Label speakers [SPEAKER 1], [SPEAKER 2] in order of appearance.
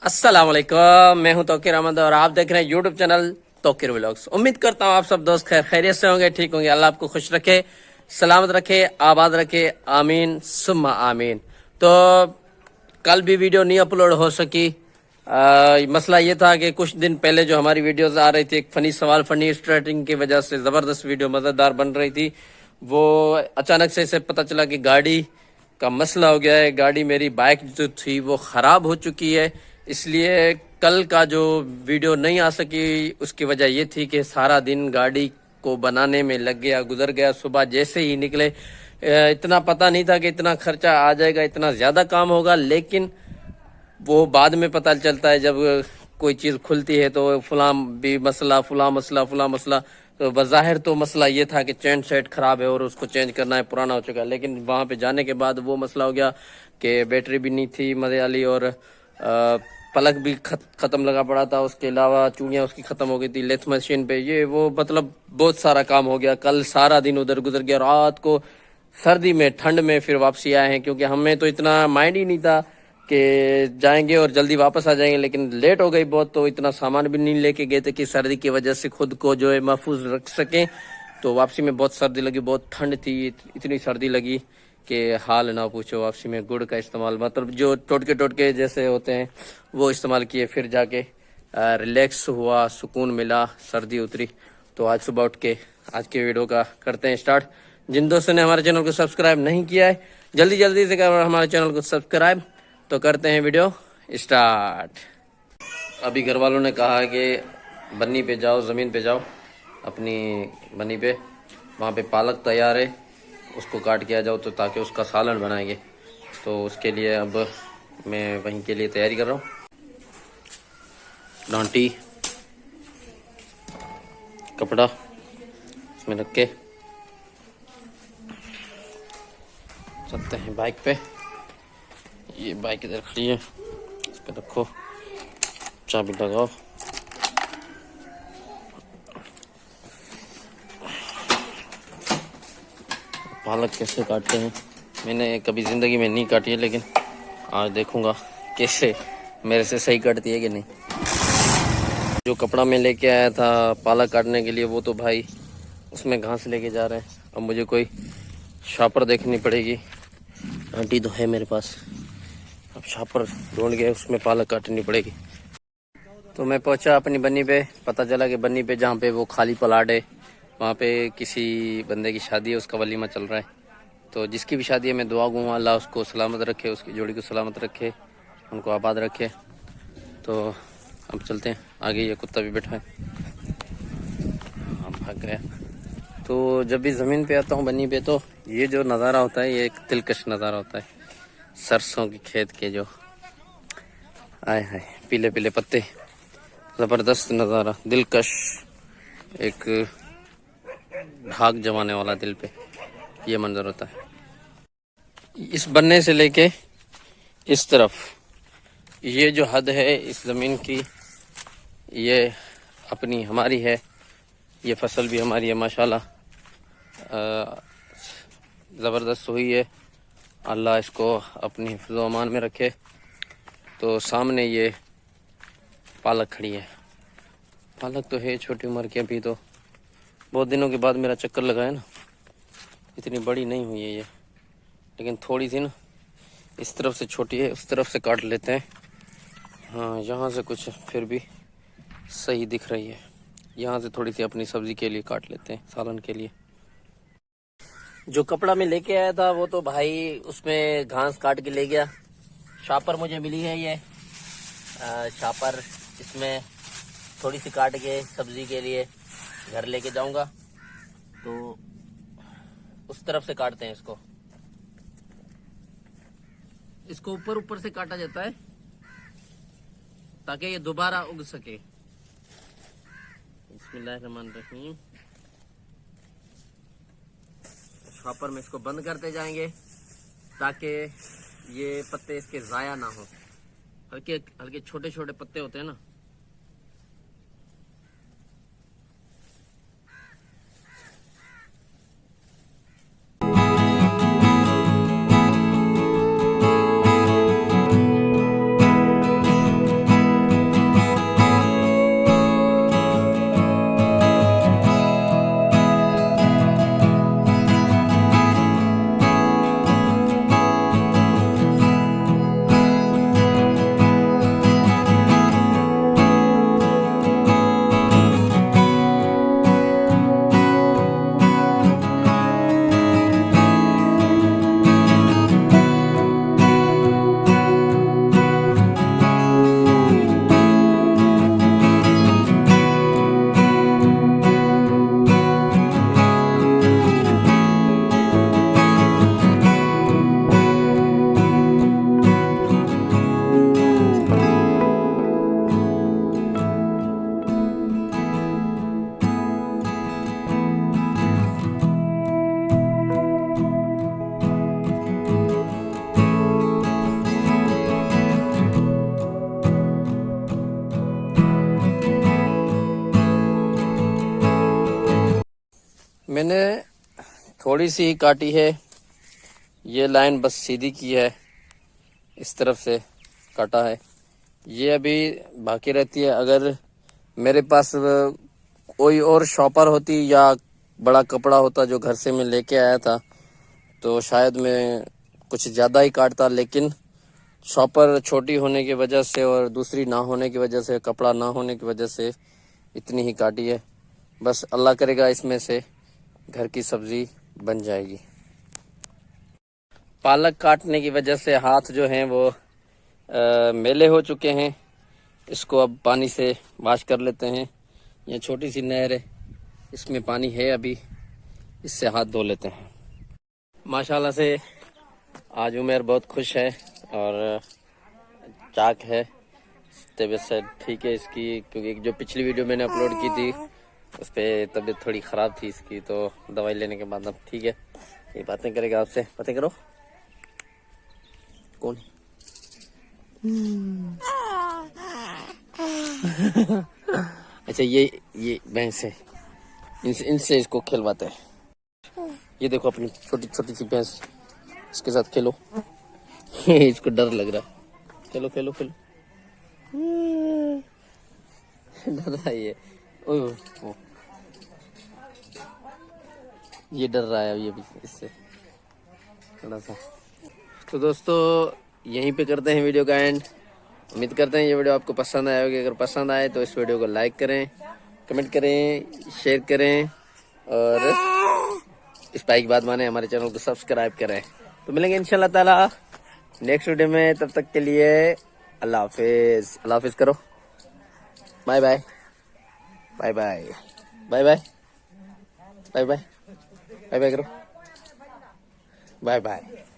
[SPEAKER 1] अस्सलाम वालेकुम, मैं हूं तौकीर अहमद और आप देख रहे हैं यूट्यूब चैनल तौकीर व्लॉग्स। उम्मीद करता हूं आप सब दोस्त खैरियत से होंगे, ठीक होंगे। अल्लाह आपको खुश रखे, सलामत रखे, आबाद रखे, आमीन सुम्मा आमीन। तो कल भी वीडियो नहीं अपलोड हो सकी। मसला ये था कि कुछ दिन पहले जो हमारी वीडियोस आ रही थी, एक फनी सवाल फनी स्टार्टिंग की वजह से ज़बरदस्त वीडियो मज़ेदार बन रही थी, वो अचानक से इसे पता चला कि गाड़ी का मसला हो गया है। गाड़ी मेरी बाइक जो थी वो ख़राब हो चुकी है, इसलिए कल का जो वीडियो नहीं आ सकी उसकी वजह ये थी कि सारा दिन गाड़ी को बनाने में लग गया, गुजर गया। सुबह जैसे ही निकले इतना पता नहीं था कि इतना खर्चा आ जाएगा, इतना ज़्यादा काम होगा, लेकिन वो बाद में पता चलता है जब कोई चीज़ खुलती है तो फलां भी मसला, फलां मसला, फलां मसला। तो बज़ाहिर तो मसला ये था कि चैन सेट ख़राब है और उसको चेंज करना है, पुराना हो चुका है। लेकिन वहाँ पे जाने के बाद वो मसला हो गया कि बैटरी भी नहीं थी मज़े वाली और पलक भी ख़त्म लगा पड़ा था। उसके अलावा चूड़ियाँ उसकी ख़त्म हो गई थी लेथ मशीन पे, ये वो मतलब बहुत सारा काम हो गया। कल सारा दिन उधर गुजर गया। रात को सर्दी में ठंड में फिर वापसी आए हैं, क्योंकि हमें तो इतना माइंड ही नहीं था कि जाएंगे और जल्दी वापस आ जाएंगे, लेकिन लेट हो गई बहुत। तो इतना सामान भी नहीं लेके गए थे कि सर्दी की वजह से खुद को जो है महफूज रख सकें। तो वापसी में बहुत सर्दी लगी, बहुत ठंड थी, इतनी सर्दी लगी कि हाल ना पूछो। वापसी में गुड़ का इस्तेमाल, मतलब जो टोटके जैसे होते हैं वो इस्तेमाल किए, फिर जाके रिलैक्स हुआ, सुकून मिला, सर्दी उतरी। तो आज सुबह उठ के आज के वीडियो का करते हैं स्टार्ट। जिन दोस्तों ने हमारे चैनल को सब्सक्राइब नहीं किया है, जल्दी जल्दी से करें हमारे चैनल को सब्सक्राइब। तो करते हैं वीडियो स्टार्ट। अभी घर वालों ने कहा है कि बन्नी पे जाओ, ज़मीन पे जाओ, अपनी बन्नी पे, वहाँ पे पालक तैयार है, उसको काट के आ जाओ, तो ताकि उसका सालन बनाएंगे। तो उसके लिए अब मैं वहीं के लिए तैयारी कर रहा हूँ। डांटी कपड़ा इसमें रख के चलते हैं बाइक पे। ये बाइक इधर खड़ी है, इस पे रखो, चाबी लगाओ। पालक कैसे काटते हैं मैंने कभी ज़िंदगी में नहीं काटी है, लेकिन आज देखूंगा कैसे मेरे से सही कटती है कि नहीं। जो कपड़ा मैं लेके आया था पालक काटने के लिए, वो तो भाई उसमें घास लेके जा रहे हैं। अब मुझे कोई शापर देखनी पड़ेगी। आंटी तो है मेरे पास, अब शापर ढूंढ के उसमें पालक काटनी पड़ेगी। तो मैं पहुंचा अपनी बन्नी पे। पता चला कि बन्नी पे जहाँ पे वो खाली प्लाट है, वहाँ पे किसी बंदे की शादी है, उसका वलीमा चल रहा है। तो जिसकी भी शादी है मैं दुआ दूँगा, अल्लाह उसको सलामत रखे, उसकी जोड़ी को सलामत रखे, उनको आबाद रखे। तो अब चलते हैं आगे। ये कुत्ता भी बैठा है, हम भाग गया। तो जब भी ज़मीन पे आता हूँ बन्नी पे, तो ये जो नज़ारा होता है ये एक दिलकश नज़ारा होता है। सरसों के खेत के जो आए हैं पीले पीले पत्ते, ज़बरदस्त नज़ारा, दिलकश, एक भाग जमाने वाला दिल पे ये मंजर होता है। इस बन्ने से लेके इस तरफ ये जो हद है इस ज़मीन की, ये अपनी हमारी है। ये फसल भी हमारी है माशाल्लाह, ज़बरदस्त हुई है। अल्लाह इसको अपनी हिफ्ज़-ओ अमान में रखे। तो सामने ये पालक खड़ी है। पालक तो है छोटी उम्र की, अभी तो बहुत दिनों के बाद मेरा चक्कर लगा है ना। इतनी बड़ी नहीं हुई है ये, लेकिन थोड़ी सी ना इस तरफ से छोटी है, उस तरफ से काट लेते हैं। हाँ, यहाँ से कुछ फिर भी सही दिख रही है। यहाँ से थोड़ी सी अपनी सब्ज़ी के लिए काट लेते हैं, सालन के लिए। जो कपड़ा मैं लेके आया था वो तो भाई उसमें घास काट के ले गया। शापर मुझे मिली है ये शापर, इसमें थोड़ी सी काट के सब्जी के लिए घर लेके जाऊंगा। तो उस तरफ से काटते हैं इसको। इसको ऊपर ऊपर से काटा जाता है ताकि ये दोबारा उग सके। बिस्मिल्लाहिर्रहमानिर्रहीम। शॉपर में इसको बंद करते जाएंगे ताकि ये पत्ते इसके ज़ाया ना हो। हल्के हल्के छोटे छोटे पत्ते होते हैं ना, मैंने थोड़ी सी ही काटी है, ये लाइन बस सीधी की है, इस तरफ से काटा है। ये अभी बाकी रहती है। अगर मेरे पास कोई और शॉपर होती या बड़ा कपड़ा होता जो घर से मैं लेके आया था, तो शायद मैं कुछ ज़्यादा ही काटता, लेकिन शॉपर छोटी होने की वजह से और दूसरी ना होने की वजह से, कपड़ा ना होने की वजह से इतनी ही काटी है। बस अल्लाह करेगा इसमें से घर की सब्जी बन जाएगी। पालक काटने की वजह से हाथ जो हैं वो मैले हो चुके हैं। इसको अब पानी से वॉश कर लेते हैं। ये छोटी सी नहर है, इसमें पानी है अभी, इससे हाथ धो लेते हैं। माशाल्लाह से आज उमेर बहुत खुश है और चाक है, तबीयत से ठीक है इसकी, क्योंकि जो पिछली वीडियो मैंने अपलोड की थी उस पर तबीयत थोड़ी ख़राब थी इसकी, तो दवाई लेने के बाद अब ठीक है। ये बातें करेगा आपसे, बातें करो। कौन? अच्छा ये भैंस है, इनसे इसको खिलवाते हैं। ये देखो अपनी छोटी छोटी सी भैंस, इसके साथ खेलो। इसको डर लग रहा है, खेलो खेलो खेलो। डर रहा है ये, ओ, ये डर रहा है अभी इससे थोड़ा सा। तो दोस्तों यहीं पे करते हैं वीडियो का एंड। उम्मीद करते हैं ये वीडियो आपको पसंद आया होगी। अगर पसंद आए तो इस वीडियो को लाइक करें, कमेंट करें, शेयर करें और इस बाइक बात माने हमारे चैनल को सब्सक्राइब करें। तो मिलेंगे इंशाल्लाह ताला नेक्स्ट वीडियो में, तब तक के लिए अल्लाह हाफिज। अल्लाह हाफिज करो, bye bye, bye bye, bye bye, bye bye, bye bye करो, बाय बाय।